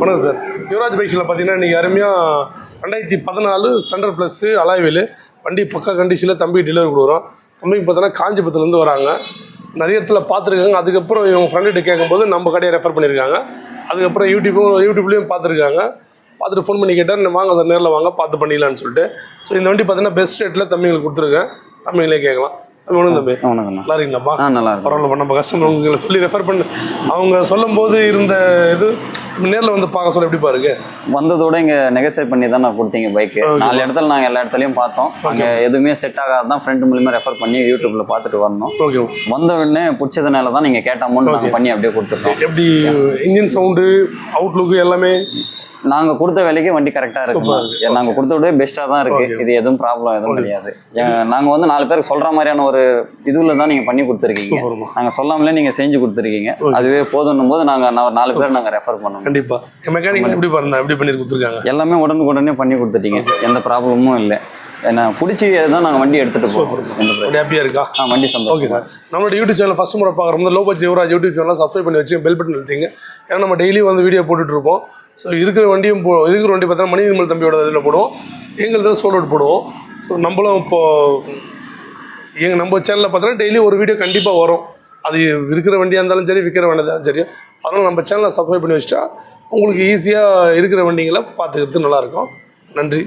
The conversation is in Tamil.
வணக்கம் சார். யுவராஜ் பைக்ஸில் பார்த்தீங்கன்னா இன்றைக்கி அருமையாக 2014 ஸ்பெண்டர் ப்ளஸ்ஸு அலாய்வேலு வண்டி பக்கா கண்டிஷனில் தம்பி டெலிவரி கொடுக்குறோம். தம்பிக்கு பார்த்தோன்னா காஞ்சிபுரத்துலேருந்து வராங்க. நிறைய இடத்துல பார்த்துருக்காங்க. அதுக்கப்புறம் இவங்க ஃப்ரெண்டுகிட்ட கேட்கும்போது நம்ம கடையை ரெஃபர் பண்ணியிருக்காங்க. அதுக்கப்புறம் யூடியூப்லேயும் பார்த்துருக்காங்க. பார்த்துட்டு ஃபோன் பண்ணி கேட்டால் வாங்க சார், நேரில் வாங்க பார்த்து பண்ணிடலான்னு சொல்லிட்டு. ஸோ இந்த வண்டி பார்த்தீங்கன்னா பெஸ்ட் ரேட்டில் தம்பிங்களுக்கு கொடுத்துருக்கேன். தம்பிங்களே கேட்கலாம். ஒன்றும் தம்பி நல்லா இருக்கீங்களாப்பா? நல்லா இருக்கும். பரவாயில்ல. நம்ம கஸ்டமர் உங்களை சொல்லி ரெஃபர் பண்ண அவங்க சொல்லும் போது இருந்த இது நேரில் வந்து பார்க்க சொல்ல எப்படி பாருங்க. வந்ததோட இங்கே நெகோசியேட் பண்ணி தான் நான் கொடுத்தீங்க பைக்கு. 4 இடத்துல நாங்கள் எல்லா இடத்துலையும் பார்த்தோம். அங்கே எதுவுமே செட் ஆகாது தான் ஃப்ரெண்ட் மூலியமாக ரெஃபர் பண்ணி யூடியூப்ல பார்த்துட்டு வந்தோம். ஓகே. வந்த உடனே பிடிச்சதுனால தான் நீங்கள் கேட்ட அமௌண்ட் நாங்கள் பண்ணி அப்படியே கொடுத்துருக்கோம். எப்படி இன்ஜின் சவுண்டு அவுட்லுக்கு எல்லாமே நாங்கள் கொடுத்த வேலைக்கு வண்டி கரெக்டாக இருக்குமா? நாங்கள் கொடுத்த விட பெஸ்ட்டாக தான் இருக்குது. இது எதுவும் ப்ராப்ளம் எதுவும் கிடையாது. நாங்கள் வந்து 4 பேருக்கு சொல்கிற மாதிரியான ஒரு இதுவில் தான் நீங்கள் பண்ணி கொடுத்துருக்கீங்க. நாங்கள் சொல்லாமலே நீங்கள் செஞ்சு கொடுத்துருக்கீங்க. அதுவே போதும் போது நாங்கள் 4 பேர் நாங்கள் ரெஃபர் பண்ணோம். கண்டிப்பாக மெக்கானிக் எப்படி பண்ணி கொடுத்துருக்காங்க. எல்லாமே உடனே பண்ணி கொடுத்துட்டீங்க. எந்த ப்ராப்ளமும் இல்லை. ஏன்னா பிடிச்சி தான் நாங்கள் வண்டி எடுத்துகிட்டு போகிறோம். ஹாப்பியாக இருக்கா? வண்டி சந்தோஷம். Okay sir. நம்மளோட யூடியூப் சேனல் ஃபஸ்ட் முறை பார்க்குறோம். Low budget Yuvraj YouTube channel subscribe பண்ணி வச்சு பெல் பட்டன் அழுத்திங்க. ஏன்னா நம்ம டெய்லி வந்து வீடியோ போட்டுட்ருப்போம். ஸோ இருக்கிற வண்டி பார்த்தா மணி நிர்மல் தம்பியோட இதில் போடுவோம். எங்களுக்கு சோல் அவுட் போடுவோம். ஸோ நம்மளும் இப்போது நம்ம சேனலில் பார்த்தோன்னா டெய்லி ஒரு வீடியோ கண்டிப்பாக வரும். அது இருக்கிற வண்டியாக இருந்தாலும் சரி, விற்கிற வண்டியாக இருந்தாலும் சரி. அதனால் நம்ம சேனலை சப்ஸ்கிரைப் பண்ணி வச்சுட்டா உங்களுக்கு ஈஸியாக இருக்கிற வண்டிங்களை பார்த்துக்கிறது நல்லாயிருக்கும். நன்றி.